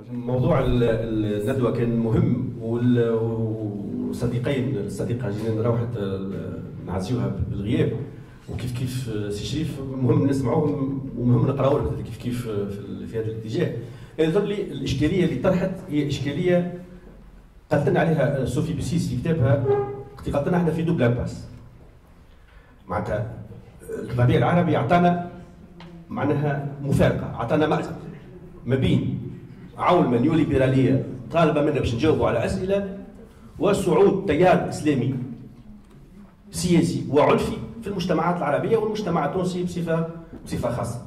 موضوع الندوه كان مهم والصديقين الصديقه جينا نروح نعزيوها بالغياب وكيف كيف سي شريف مهم نسمعوهم ومهم نقراو كيف كيف في هذا الاتجاه. يظهر لي الاشكاليه اللي طرحت هي اشكاليه قالت لنا عليها صوفي بسيس في كتابها، قالت لنا احنا في دوبل امباس. معناتها الربيع العربي اعطانا معناها مفارقه، اعطانا مأزق ما بين عولمه نيوليبراليه طالبه منا باش نجاوبوا على اسئله وصعود تيار اسلامي سياسي وعنفي في المجتمعات العربيه والمجتمع التونسي بصفه خاصه.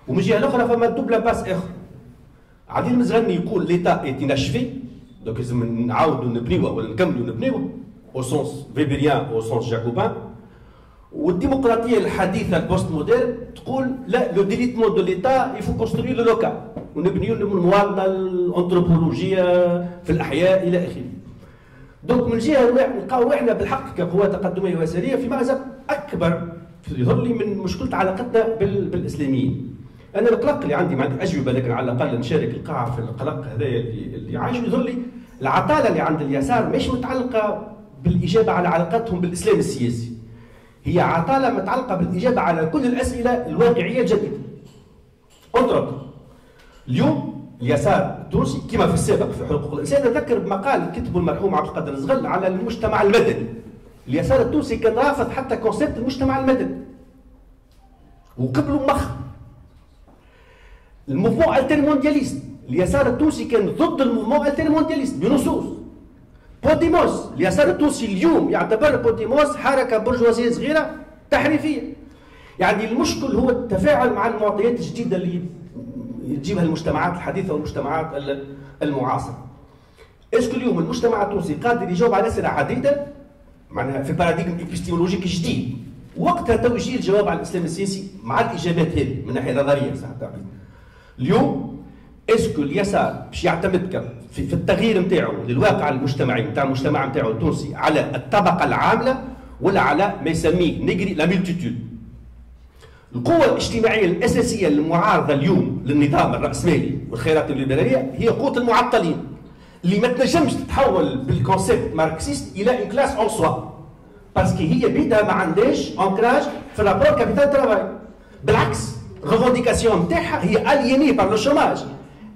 ومن جهه الاخرى فما دوبل باس اخر. عادل المزغني يقول ليتا ايت اناشفي، دونك لازم نعاودوا نبنيوه ولا نكملوا نبنيوه او سونس فيبريان او سونس جاكوبان. والديمقراطيه الحديثه البوست موديرن تقول لا، لو ديليتمون دو ليتا يفو كونستروي لو لوكال ونبنيو المواطنه الانثروبولوجيه في الاحياء الى اخره. دونك من جهه نلقاو احنا بالحق كقوى تقدميه ويساريه في مأزق اكبر يظهر لي من مشكله علاقتنا بالاسلاميين. انا القلق اللي عندي ما عندي اجوبه لكن على الاقل نشارك القاعه في القلق هذايا اللي عايش. يظهر لي العطاله اللي عند اليسار مش متعلقه بالاجابه على علاقتهم بالاسلام السياسي، هي عطاله متعلقه بالاجابه على كل الاسئله الواقعيه الجديده. اليوم اليسار التونسي كما في السابق في حقوق الانسان، نذكر بمقال كتبه المرحوم عبد القادر الزغل على المجتمع المدني. اليسار التونسي كان رافض حتى كونسيبت المجتمع المدني وقبلوا مخ الموفمون التيرموندياليست. اليسار التونسي كان ضد الموفمون التيرموندياليست بنصوص. بوديموس اليسار التونسي اليوم يعتبر بوديموس حركه برجوازيه صغيره تحريفيه. يعني المشكل هو التفاعل مع المعطيات الجديده اللي تجيبها المجتمعات الحديثه والمجتمعات المعاصره. اسكو اليوم المجتمع التونسي قادر يجاوب على اسئله عديده معناها في باراديغم ايبستيمولوجيك جديد، وقتها تو يجي الجواب على الاسلام السياسي مع الاجابات هذه من ناحيه نظريه صح التعبير. اليوم اسكو اليسار باش يعتمد في التغيير نتاعو للواقع المجتمعي نتاع المجتمع نتاعو التونسي على الطبقه العامله ولا على ما يسميه نيجري لا ميلتيتود؟ القوة الاجتماعية الأساسية المعارضة اليوم للنظام الرأسمالي والخيارات الليبرالية هي قوة المعطلين اللي ما تنجمش تتحول بالكونسيبت ماركسيست إلى إن كلاس أون سوا، باسكو هي بيدها ما عندهاش أنكراج في رابور كابيتال ترافاي. بالعكس الريفونديكاسيون نتاعها هي ألييني بار لو شوماج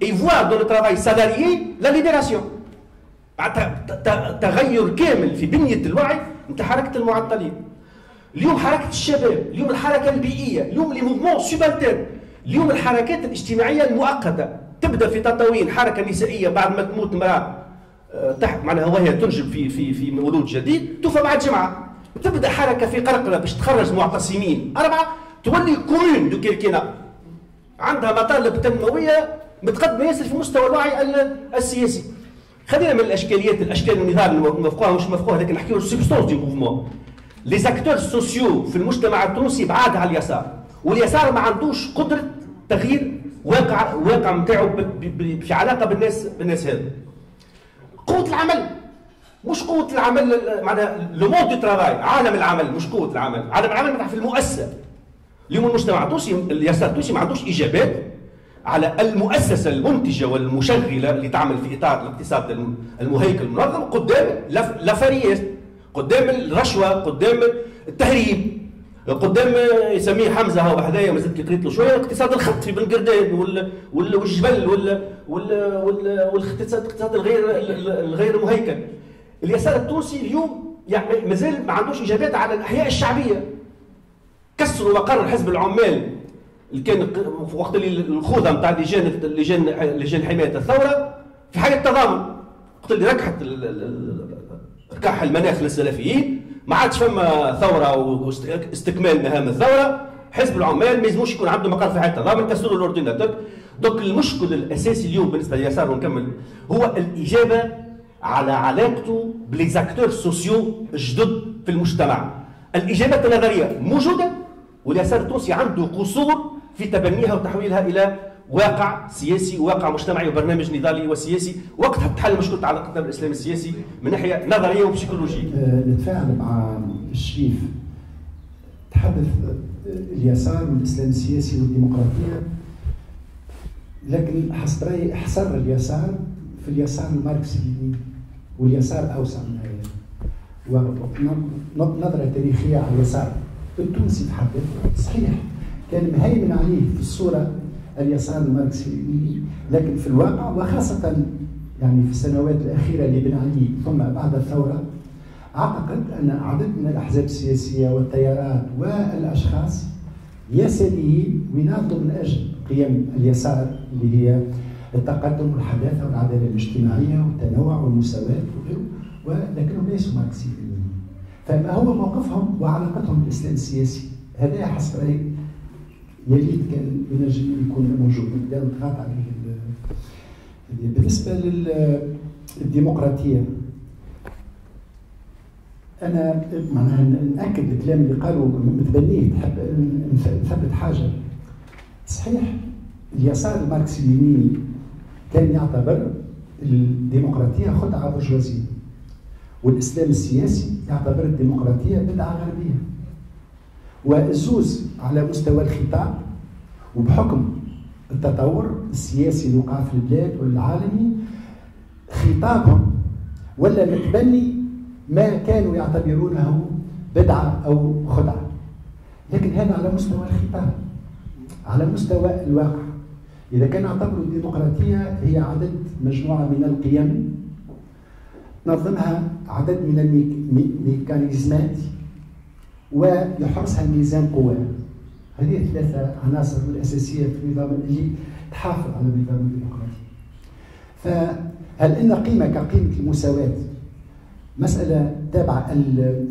اي فوا دون لو ترافاي سالاريي لا ليبراسيون. تغير كامل في بنية الوعي نتاع حركة المعطلين. اليوم حركة الشباب، اليوم الحركة البيئية، اليوم لي موفمون سوبالتير، اليوم الحركات الاجتماعية المؤقتة تبدا في تطاوين حركة نسائية بعد ما تموت امرأة تحت معناها وهي تنجب في مولود جديد توفى بعد جمعة، تبدا حركة في قرقرة باش تخرج معتصمين 4، تولي كومون دو كيركينا عندها مطالب تنموية متقدمة ياسر في مستوى الوعي السياسي. خلينا من الاشكال النظام المفقوها مش مفقوها، لكن نحكيو السبستونس دي موفمون. لي زاكتور سوسيو في المجتمع التونسي بعاد على اليسار، واليسار ما عندوش قدره تغيير واقع نتاعو في علاقه بالناس هذا. قوه العمل مش قوه العمل معناها لو مود دو ترافاي، عالم العمل مش قوه العمل، عالم العمل في المؤسسه. اليوم المجتمع التونسي اليسار التونسي ما عندوش اجابات على المؤسسه المنتجه والمشغله اللي تعمل في اطار الاقتصاد المهيكل المنظم قدام لافاريات، قدام الرشوه، قدام التهريب، قدام يسميه حمزه هو هذايا مازلت قريت له شويه الاقتصاد الخط في بن قردان والجبل والاقتصاد الغير مهيكل. اليسار التونسي اليوم يعني مازال ما عندوش اجابات على الاحياء الشعبيه. كسروا مقر الحزب العمال اللي كان وقت اللي الخوذه نتاع لجان حمايه الثوره في حاله تضامن، وقت اللي ركحت ركح المناخ للسلفيين ما عادش فما ثوره واستكمال مهام الثوره، حزب العمال ما يلزموش يكون عنده مقر في حياته ضامن كسروا الاورديناتور. دونك المشكل الاساسي اليوم بالنسبه لليسار ونكمل هو الاجابه على علاقته بليزاكتور سوسيو جدد في المجتمع. الاجابات النظريه موجوده واليسار التونسي عنده قصور في تبنيها وتحويلها الى واقع سياسي وواقع مجتمعي وبرنامج نضالي وسياسي، وقتها تحل مشكله علاقتنا بالاسلام السياسي من ناحيه نظريه وبسيكولوجيه. نتفاعل مع الشريف. تحدث اليسار والاسلام السياسي والديمقراطيه، لكن حسب رايي حصر اليسار في اليسار الماركسي واليسار اوسع من هذا. ونظره تاريخيه على اليسار التونسي تحدث صحيح كان مهيمن عليه في الصوره اليسار الماركسي، لكن في الواقع وخاصه يعني في السنوات الاخيره اللي بن علي ثم بعد الثوره، اعتقد ان عدد من الاحزاب السياسيه والتيارات والاشخاص يساريين ويناضلوا من اجل قيم اليسار اللي هي التقدم والحداثه والعداله الاجتماعيه والتنوع والمساواه وغيره، ولكنهم ليسوا ماركسيين. فما هو موقفهم وعلاقتهم بالاسلام السياسي؟ هذا حسب رايي يليت كان ينجم يكون موجود، نقدر نتقاطع عليه. بالنسبه للديمقراطيه، انا معناها ناكد الكلام اللي قالوا متبنيه، نحب نثبت حاجه. صحيح اليسار الماركسي اليميني كان يعتبر الديمقراطيه خدعه برجوازيه، والاسلام السياسي يعتبر الديمقراطيه بدعه غربيه. والزوز على مستوى الخطاب وبحكم التطور السياسي اللي وقع في البلاد والعالمي، خطابهم ولا متبني ما كانوا يعتبرونه بدعه او خدعه. لكن هذا على مستوى الخطاب. على مستوى الواقع، اذا كان يعتبروا الديمقراطيه هي عدد مجموعه من القيم نظمها عدد من الميكانيزمات ويحرسها ميزان قوى. هذه الثلاثه عناصر الاساسيه في النظام اللي تحافظ على النظام الديمقراطي. فهل ان قيمه كقيمه المساواه مساله تابعه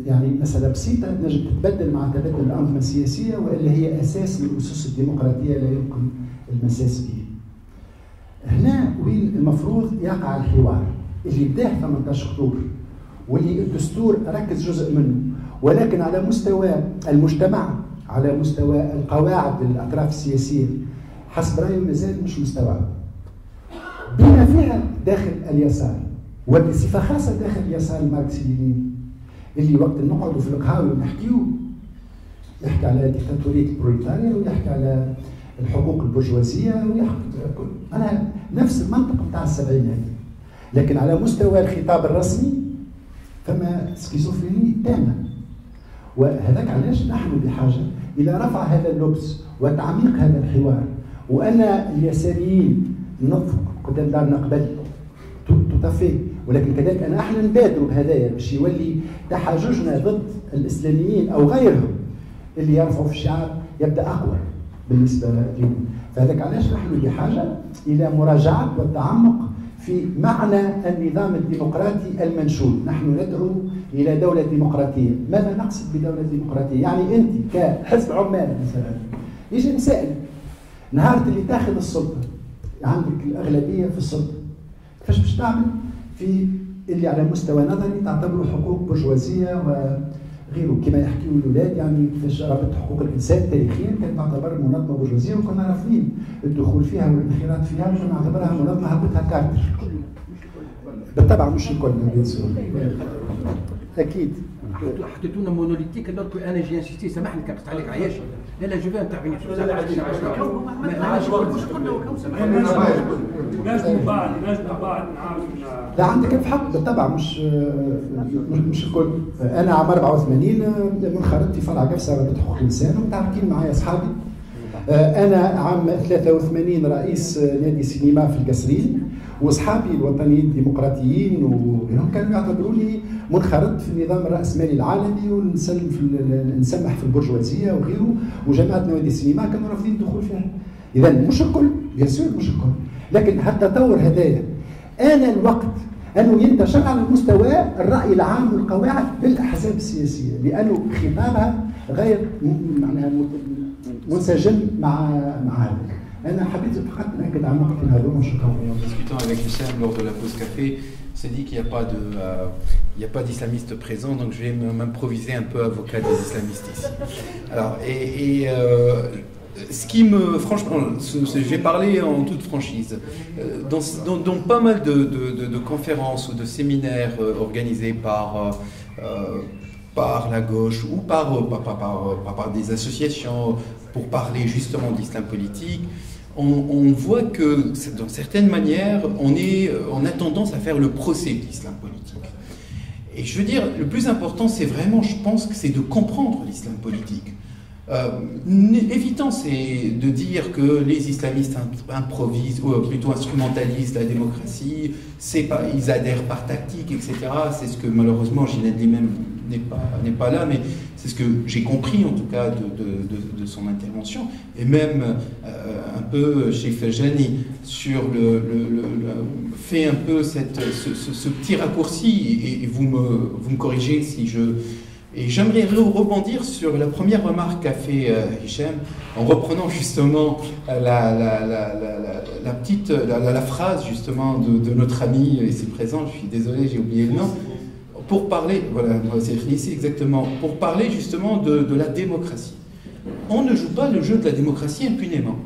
يعني مساله بسيطه نجم تتبدل مع تبدل الانظمه السياسيه، والا هي اساس من اسس الديمقراطيه لا يمكن المساس به. هنا وين المفروض يقع الحوار اللي بداه 18 اكتوبر واللي الدستور ركز جزء منه، ولكن على مستوى المجتمع، على مستوى القواعد الاطراف السياسيه حسب رايي مازال مش مستوعب. بما فيها داخل اليسار وبصفه خاصه داخل اليسار الماركسي الليني، اللي وقت نقعدوا في القهاوي ونحكيو يحكي على ديكتاتوريه البروليتاريا ويحكي على الحقوق البرجوازيه ويحكي انا نفس المنطق بتاع السبعينات، لكن على مستوى الخطاب الرسمي فما سكيزوفريني تامه. وهذاك علاش نحن بحاجه الى رفع هذا اللبس وتعميق هذا الحوار. وانا اليساريين نطفق قدام دارنا قبل تطفي، ولكن كذلك انا احنا نبادروا بهدايا باش يولي تحاججنا ضد الاسلاميين او غيرهم اللي يرفعوا في الشعار يبدا اقوى بالنسبه لهم. فهذاك علاش نحن بحاجه الى مراجعه والتعمق في معنى النظام الديمقراطي المنشود. نحن ندعو الى دوله ديمقراطيه. ماذا نقصد بدوله ديمقراطيه؟ يعني انت كحزب عمال مثلا يجي مسائل نهار اللي تاخذ السلطه عندك الاغلبيه في السلطه، كيفاش باش تعمل في اللي على مستوى نظري تعتبره حقوق برجوازيه وغيره كما يحكيوا الاولاد، يعني كيفاش رابطه حقوق الانسان تاريخيا كانت تعتبر منظمه برجوازيه وكنا رافضين الدخول فيها والانخراط فيها وكنا نعتبرها منظمه هبطها كارتر. بالطبع مش الكل اكيد. حطيتونا مونوليتيك alors que انا جي انسيستي سامحني كنقطع عليك عياش. لا لا جو في انترفينير في لازم بعد نعاود. لا عندك الحق بالطبع مش الكل. انا عام 84 منخرط في فرع قفصه رابطه حقوق الانسان ومتعاركين معايا اصحابي. انا عام 83 رئيس نادي سينما في القصرين، واصحابي الوطنيين الديمقراطيين وغيرهم كانوا يعتبروني منخرط في النظام الراسمالي العالمي ونسمح في البرجوازيه وغيره، وجماعه نوادي السينما كانوا رافضين الدخول فيها. اذا مش الكل بيان سور مش الكل، لكن التطور هذايا آن الوقت انه ينتشر على مستوى الراي العام والقواعد بالاحزاب السياسيه، لانه خطابها غير معناها منسجم مع هذا. أنا حبيت فقط نأكد على نقطتين هذوما وشكرا. En discutant avec Hussein lors de la pause café, s'est dit qu'il n'y a pas d'islamistes présents, donc je vais m'improviser un peu avocat des islamistes ici. Alors, ce qui me, franchement, je vais parler en toute franchise. Dans pas mal de conférences ou de séminaires organisés par la gauche ou par des associations pour parler justement d'islam politique, on voit que, dans certaines manières, on a tendance à faire le procès de l'islam politique. Et je veux dire, le plus important, c'est vraiment, je pense, que c'est de comprendre l'islam politique. Évitant, c'est de dire que les islamistes improvisent, ou plutôt instrumentalisent la démocratie, ils adhèrent par tactique, etc. C'est ce que malheureusement Ginette lui-même n'est pas là, mais c'est ce que j'ai compris en tout cas de son intervention, et même un peu chez Fajani sur fait un peu ce petit raccourci, et vous me corrigez si je... Et j'aimerais rebondir sur la première remarque qu'a fait Hicham, en reprenant justement la phrase justement de notre ami ici présent, je suis désolé, j'ai oublié le nom, pour parler, voilà, c'est ici exactement, pour parler justement de la démocratie. On ne joue pas le jeu de la démocratie impunément.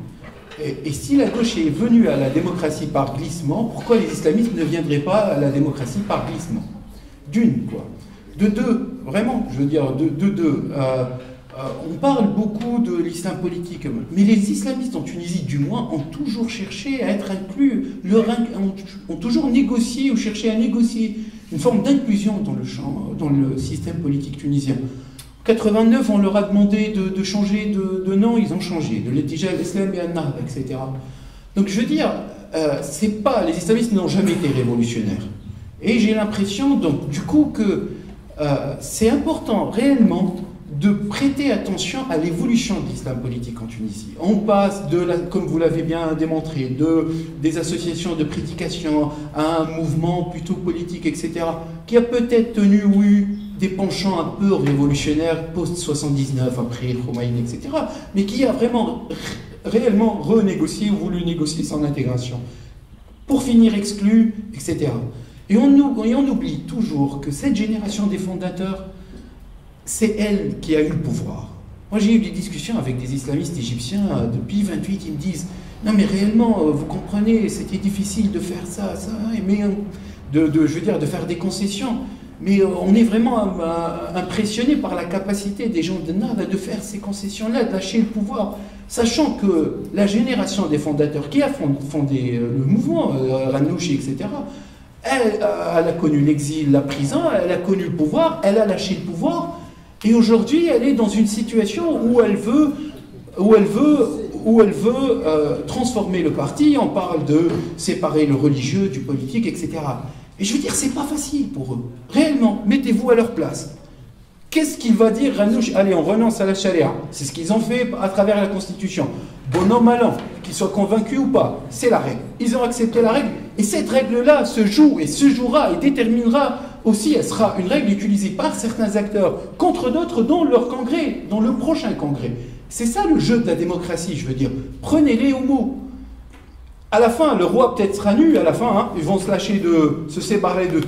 Et si la gauche est venue à la démocratie par glissement, pourquoi les islamistes ne viendraient pas à la démocratie par glissement? D'une, quoi. De deux, vraiment, je veux dire, de deux, on parle beaucoup de l'islam politique, mais les islamistes en Tunisie, du moins, ont toujours cherché à être inclus, ont toujours négocié ou cherché à négocier une forme d'inclusion dans le système politique tunisien. En 89, on leur a demandé de changer de nom, ils ont changé, de l'Etija al-Islam et al-Nahda, etc. Donc je veux dire, les islamistes n'ont jamais été révolutionnaires. Et j'ai l'impression, donc, du coup, que c'est important réellement de prêter attention à l'évolution de l'islam politique en Tunisie. On passe comme vous l'avez bien démontré, des associations de prédication à un mouvement plutôt politique, etc., qui a peut-être eu des penchants un peu révolutionnaires post-79, après Khomeini, etc., mais qui a vraiment réellement renégocié ou voulu négocier son intégration, pour finir exclu, etc. Et on oublie toujours que cette génération des fondateurs, c'est elle qui a eu le pouvoir. Moi, j'ai eu des discussions avec des islamistes égyptiens depuis 28, ils me disent « Non, mais réellement, vous comprenez, c'était difficile de faire ça, mais je veux dire, de faire des concessions. Mais on est vraiment impressionné par la capacité des gens de Nahda de faire ces concessions-là, de lâcher le pouvoir. Sachant que la génération des fondateurs qui a fondé le mouvement, Ranouchi, etc., elle a connu l'exil, la prison, elle a connu le pouvoir, elle a lâché le pouvoir, et aujourd'hui elle est dans une situation où elle veut transformer le parti. On parle de séparer le religieux du politique, etc. Et je veux dire, c'est pas facile pour eux. Réellement, mettez-vous à leur place. Qu'est-ce qu'il va dire Ranouchi? Allez, on renonce à la charia. C'est ce qu'ils ont fait à travers la Constitution. Bon an, mal an, qu'ils soient convaincus ou pas, c'est la règle. Ils ont accepté la règle, et cette règle-là se joue et se jouera et déterminera aussi, elle sera une règle utilisée par certains acteurs contre d'autres dans leur congrès, dans le prochain congrès. C'est ça le jeu de la démocratie, je veux dire. Prenez-les au mot. À la fin, le roi peut-être sera nu, à la fin, hein, ils vont se séparer de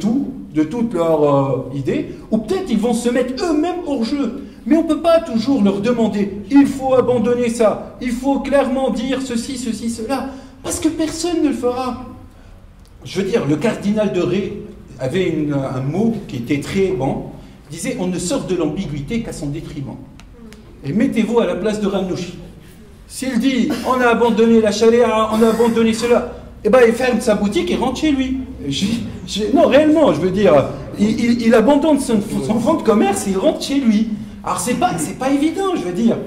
toutes leurs idées, ou peut-être ils vont se mettre eux-mêmes hors jeu. Mais on ne peut pas toujours leur demander « il faut abandonner ça, il faut clairement dire ceci, cela », parce que personne ne le fera. Je veux dire, le cardinal de Ré avait un mot qui était très bon, il disait « on ne sort de l'ambiguïté qu'à son détriment ». Et mettez-vous à la place de Ranouchi. S'il dit « on a abandonné la charia, on a abandonné cela », eh ben, il ferme sa boutique et rentre chez lui. Non, réellement, je veux dire, il abandonne son fonds de commerce et il rentre chez lui. Alors, c'est pas évident, je veux dire.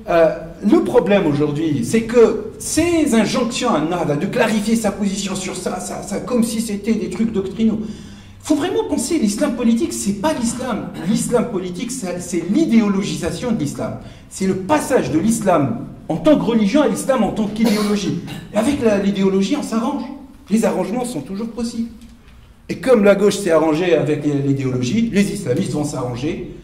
Le problème aujourd'hui, c'est que ces injonctions à Nahda de clarifier sa position sur ça, comme si c'était des trucs doctrinaux. Il faut vraiment penser, l'islam politique, c'est pas l'islam. L'islam politique, c'est l'idéologisation de l'islam. C'est le passage de l'islam en tant que religion à l'islam en tant qu'idéologie. Et avec l'idéologie, on s'arrange. Les arrangements sont toujours possibles. Et comme la gauche s'est arrangée avec l'idéologie, les islamistes vont s'arranger.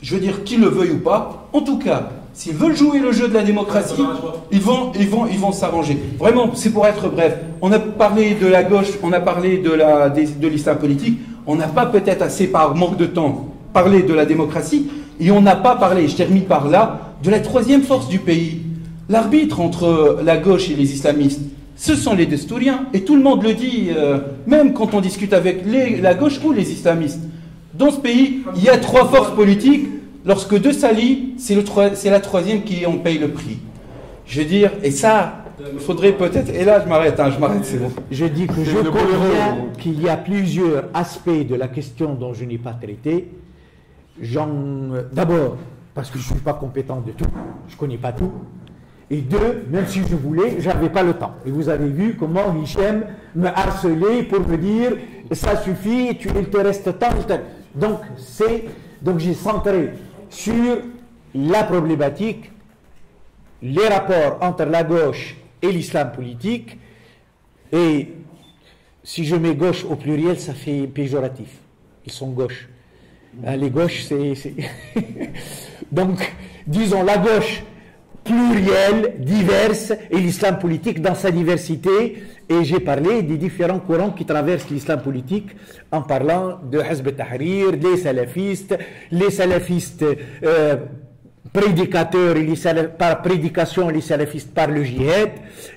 Je veux dire, qu'ils le veuillent ou pas, en tout cas, s'ils veulent jouer le jeu de la démocratie, ils vont s'arranger. Vraiment, c'est pour être bref. On a parlé de la gauche, on a parlé de l'islam politique, on n'a pas peut-être assez, par manque de temps, parlé de la démocratie, et on n'a pas parlé, je termine par là, de la troisième force du pays. L'arbitre entre la gauche et les islamistes, ce sont les destouriens, et tout le monde le dit, même quand on discute avec la gauche ou les islamistes. Dans ce pays, il y a trois forces politiques lorsque deux s'allient, c'est la troisième qui en paye le prix. Je veux dire, et ça, il faudrait peut-être... Et là, je m'arrête, c'est bon. Je dis que je conviens qu'il y a plusieurs aspects de la question dont je n'ai pas traité. D'abord, parce que je ne suis pas compétent de tout, je ne connais pas tout. Et deux, même si je voulais, je n'avais pas le temps. Et vous avez vu comment Hichem me harcelait pour me dire ça suffit, il te reste tant. Donc j'ai centré sur la problématique, les rapports entre la gauche et l'islam politique. Et si je mets gauche au pluriel, ça fait péjoratif. Ils sont gauches. Les gauches, c'est... Donc, disons la gauche plurielle, diverse, et l'islam politique dans sa diversité. Et j'ai parlé des différents courants qui traversent l'islam politique en parlant de Hizb ut-Tahrir, les salafistes prédicateurs, et par prédication, les salafistes par le djihad,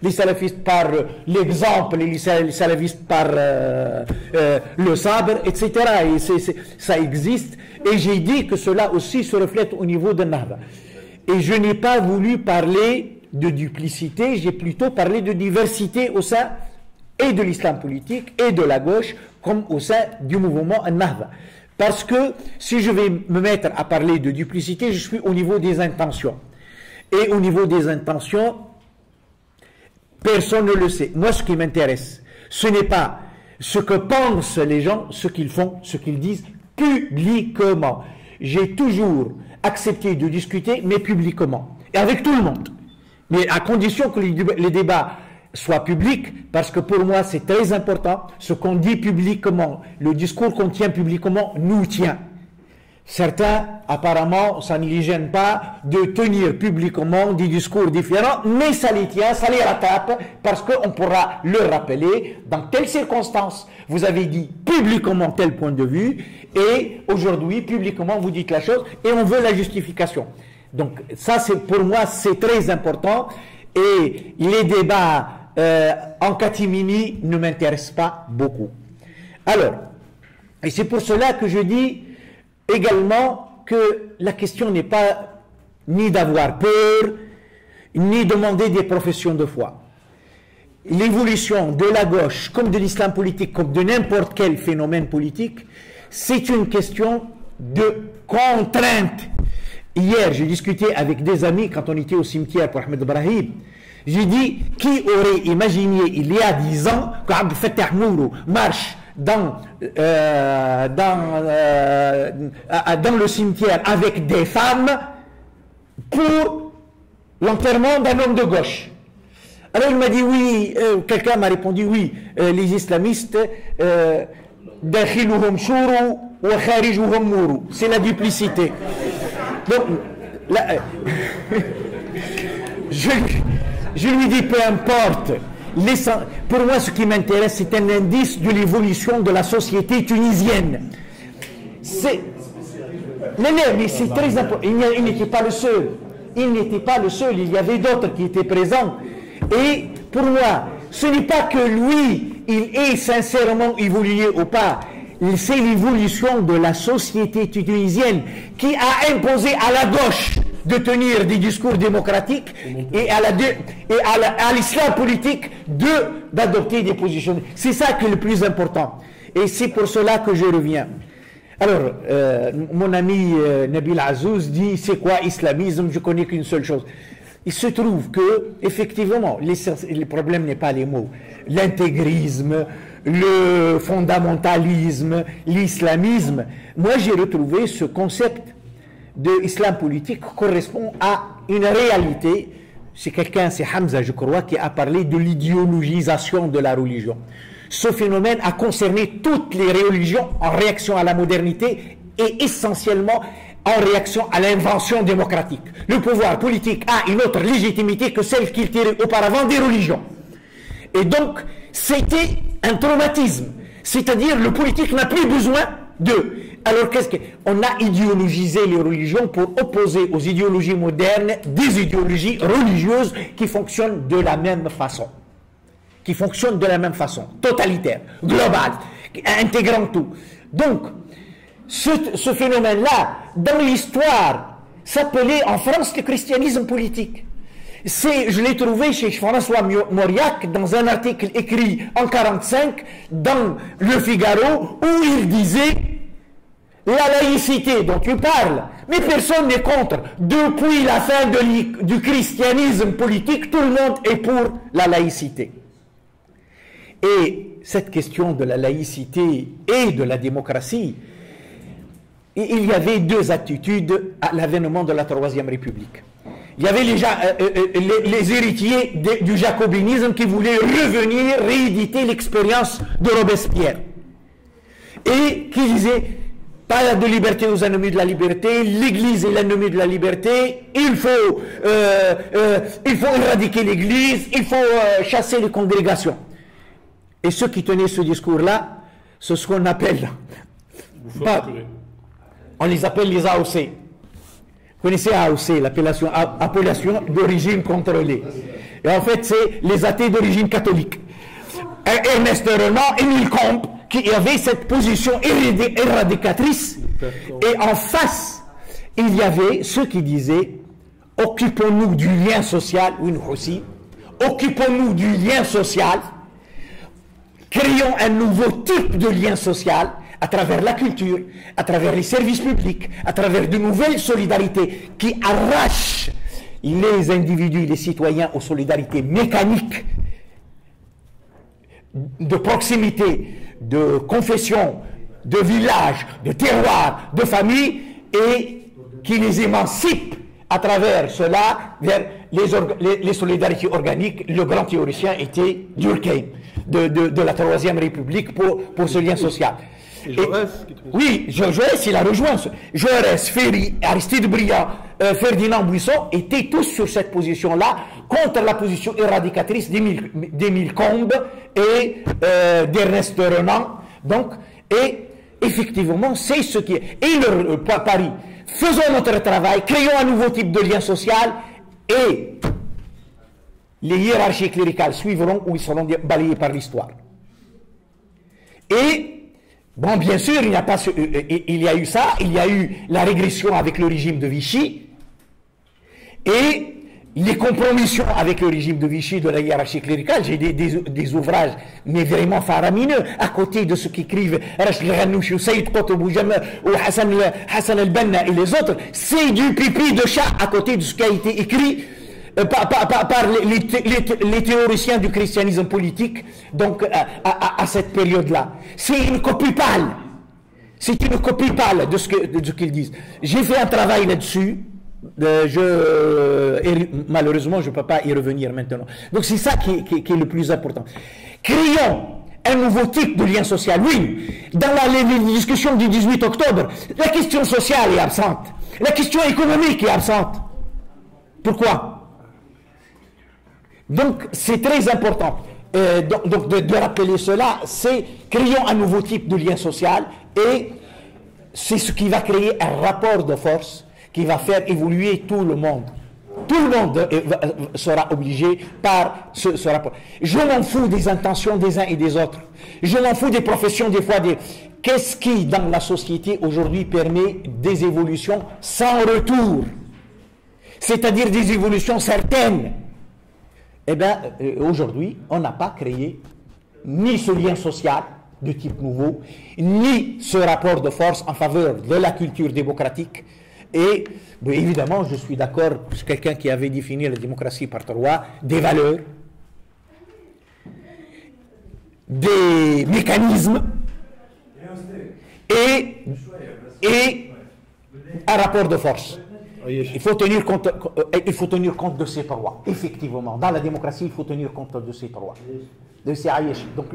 les salafistes par l'exemple, les salafistes par le sabre, etc. Et ça existe. Et j'ai dit que cela aussi se reflète au niveau de Nahda. Et je n'ai pas voulu parler de duplicité, j'ai plutôt parlé de diversité au sein et de l'islam politique et de la gauche, comme au sein du mouvement Nahda. Parce que si je vais me mettre à parler de duplicité, je suis au niveau des intentions. Et au niveau des intentions, personne ne le sait. Moi, ce qui m'intéresse, ce n'est pas ce que pensent les gens, ce qu'ils font, ce qu'ils disent publiquement. J'ai toujours accepté de discuter, mais publiquement. Et avec tout le monde. Mais à condition que les débats soient publics, parce que pour moi c'est très important, ce qu'on dit publiquement, le discours qu'on tient publiquement nous tient. Certains, apparemment, ça ne les gêne pas de tenir publiquement des discours différents, mais ça les tient, ça les rattrape, parce qu'on pourra le rappeler dans telles circonstances. Vous avez dit publiquement tel point de vue, et aujourd'hui, publiquement, vous dites la chose, et on veut la justification. Donc, ça, pour moi, c'est très important, et les débats en catimini ne m'intéressent pas beaucoup. Alors, et c'est pour cela que je dis également que la question n'est pas ni d'avoir peur, ni demander des professions de foi. L'évolution de la gauche, comme de l'islam politique, comme de n'importe quel phénomène politique, c'est une question de contrainte. Hier, j'ai discuté avec des amis quand on était au cimetière pour Ahmed Brahim. J'ai dit, qui aurait imaginé il y a 10 ans qu'Abd Fattah Mourou marche dans le cimetière avec des femmes pour l'enterrement d'un homme de gauche. Alors il m'a dit oui, quelqu'un m'a répondu oui, les islamistes, c'est la duplicité. Donc, là, je lui dis peu importe. Pour moi, ce qui m'intéresse, c'est un indice de l'évolution de la société tunisienne. Mais c'est très important. Il n'était pas le seul. Il n'était pas le seul. Il y avait d'autres qui étaient présents. Et pour moi, ce n'est pas que lui, il est sincèrement évolué ou pas. C'est l'évolution de la société tunisienne qui a imposé à la gauche de tenir des discours démocratiques et à l'islam politique d'adopter des positions. C'est ça qui est le plus important. Et c'est pour cela que je reviens. Alors, mon ami Nabil Azouz dit, c'est quoi islamisme? Je connais qu'une seule chose. Il se trouve que, effectivement, le problème n'est pas les mots. L'intégrisme, le fondamentalisme, l'islamisme. Moi, j'ai retrouvé ce concept de islam politique correspond à une réalité. C'est Hamza, je crois, qui a parlé de l'idéologisation de la religion. Ce phénomène a concerné toutes les religions en réaction à la modernité et essentiellement en réaction à l'invention démocratique. Le pouvoir politique a une autre légitimité que celle qu'il tirait auparavant des religions. Et donc, c'était un traumatisme. C'est-à-dire, le politique n'a plus besoin d'eux. Alors, on a idéologisé les religions pour opposer aux idéologies modernes des idéologies religieuses qui fonctionnent de la même façon. Totalitaire, globale, intégrant tout. Donc, ce phénomène-là, dans l'histoire, s'appelait en France le christianisme politique. Je l'ai trouvé chez François Mauriac dans un article écrit en 1945 dans Le Figaro où il disait la laïcité dont tu parles, mais personne n'est contre. Depuis la fin du christianisme politique, tout le monde est pour la laïcité. Et cette question de la laïcité et de la démocratie, il y avait deux attitudes à l'avènement de la Troisième République. Il y avait les héritiers du jacobinisme qui voulaient revenir, rééditer l'expérience de Robespierre. Et qui disaient, pas de liberté aux ennemis de la liberté, l'Église est l'ennemi de la liberté, il faut éradiquer l'Église, il faut chasser les congrégations. Et ceux qui tenaient ce discours-là, c'est ce qu'on appelle, on les appelle les AOC. Vous connaissez AOC, appellation d'origine contrôlée. Et en fait, c'est les athées d'origine catholique. Ernest Renan, Émile Combes, qui avait cette position éradicatrice. Et en face, il y avait ceux qui disaient « Occupons-nous du lien social », oui, nous aussi, « Occupons-nous du lien social », créons un nouveau type de lien social à travers la culture, à travers les services publics, à travers de nouvelles solidarités qui arrachent les individus, les citoyens aux solidarités mécaniques de proximité, de confession, de village, de terroir, de famille, et qui les émancipent à travers cela vers les solidarités organiques. Le grand théoricien était Durkheim, de la Troisième République pour ce lien social. Oui, Jaurès, il a rejoint. Jaurès, Ferry, Aristide Briand, Ferdinand Buisson étaient tous sur cette position-là, contre la position éradicatrice d'Émile Combes et d'Ernest Renan. Donc, et effectivement, c'est ce qui est. Et Paris, faisons notre travail, créons un nouveau type de lien social, et les hiérarchies cléricales suivront ou ils seront balayés par l'histoire. Et bon, bien sûr, il y a eu ça, il y a eu la régression avec le régime de Vichy, et les compromissions avec le régime de Vichy de la hiérarchie cléricale. J'ai des ouvrages, mais vraiment faramineux, à côté de ce qu'écrivent Rachid Ghanouchi ou Saïd Qutb ou Hassan el-Banna et les autres. C'est du pipi de chat à côté de ce qui a été écrit par les théoriciens du christianisme politique, donc à cette période-là. C'est une copie pâle. C'est une copie pâle de ce qu'ils disent. J'ai fait un travail là-dessus. Malheureusement, je ne peux pas y revenir maintenant. Donc c'est ça qui est le plus important. Créons un nouveau type de lien social. Oui, dans les discussions du 18 octobre, la question sociale est absente. La question économique est absente. Pourquoi? Donc c'est très important de rappeler cela. C'est créons un nouveau type de lien social, et c'est ce qui va créer un rapport de force qui va faire évoluer tout le monde. Tout le monde sera obligé par ce rapport. Je m'en fous des intentions des uns et des autres. Je m'en fous des professions des fois. Qu'est-ce qui, dans la société aujourd'hui, permet des évolutions sans retour? C'est-à-dire des évolutions certaines. Eh bien, aujourd'hui, on n'a pas créé ni ce lien social de type nouveau, ni ce rapport de force en faveur de la culture démocratique. Et évidemment, je suis d'accord, c'est quelqu'un qui avait défini la démocratie par trois, des valeurs, des mécanismes et un rapport de force. Il faut tenir compte de ces trois. Effectivement, dans la démocratie, il faut tenir compte de ces trois. De ces aïesh. Donc,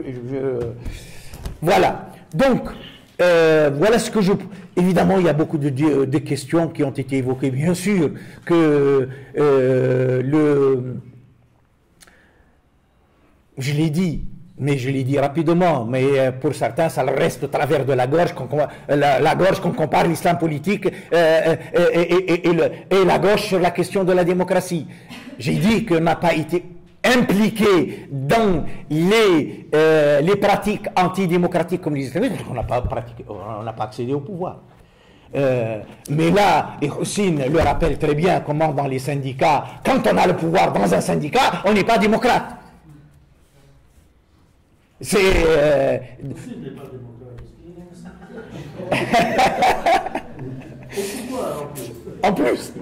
voilà. Donc, voilà ce que je... Évidemment, il y a beaucoup de questions qui ont été évoquées. Bien sûr que je l'ai dit, mais je l'ai dit rapidement, mais pour certains, ça leur reste au travers de la gorge qu'on compare l'islam politique et la gauche sur la question de la démocratie. J'ai dit qu'on n'a pas été impliqués dans les pratiques antidémocratiques comme les islamistes, parce qu'on n'a pas pratiqué, on n'a pas accédé au pouvoir. Mais là, et Houssine le rappelle très bien comment dans les syndicats, quand on a le pouvoir dans un syndicat, on n'est pas démocrate. C'est... En plus.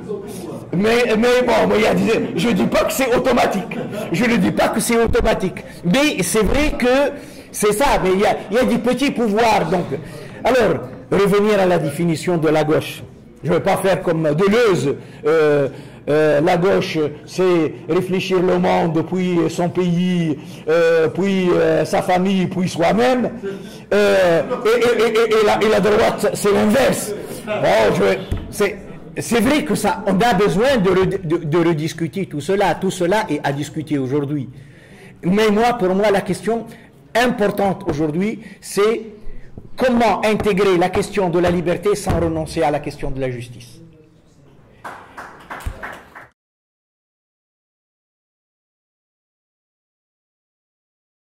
Mais bon, je ne dis pas que c'est automatique. Je ne dis pas que c'est automatique. Mais c'est vrai que c'est ça. Mais il y a des petits pouvoirs. Donc, alors, revenir à la définition de la gauche. Je ne vais pas faire comme Deleuze. La gauche, c'est réfléchir le monde, puis son pays, puis sa famille, puis soi-même. Et la droite, c'est l'inverse. C'est vrai que ça, on a besoin de rediscuter tout cela. Tout cela est à discuter aujourd'hui. Mais pour moi, la question importante aujourd'hui, c'est comment intégrer la question de la liberté sans renoncer à la question de la justice.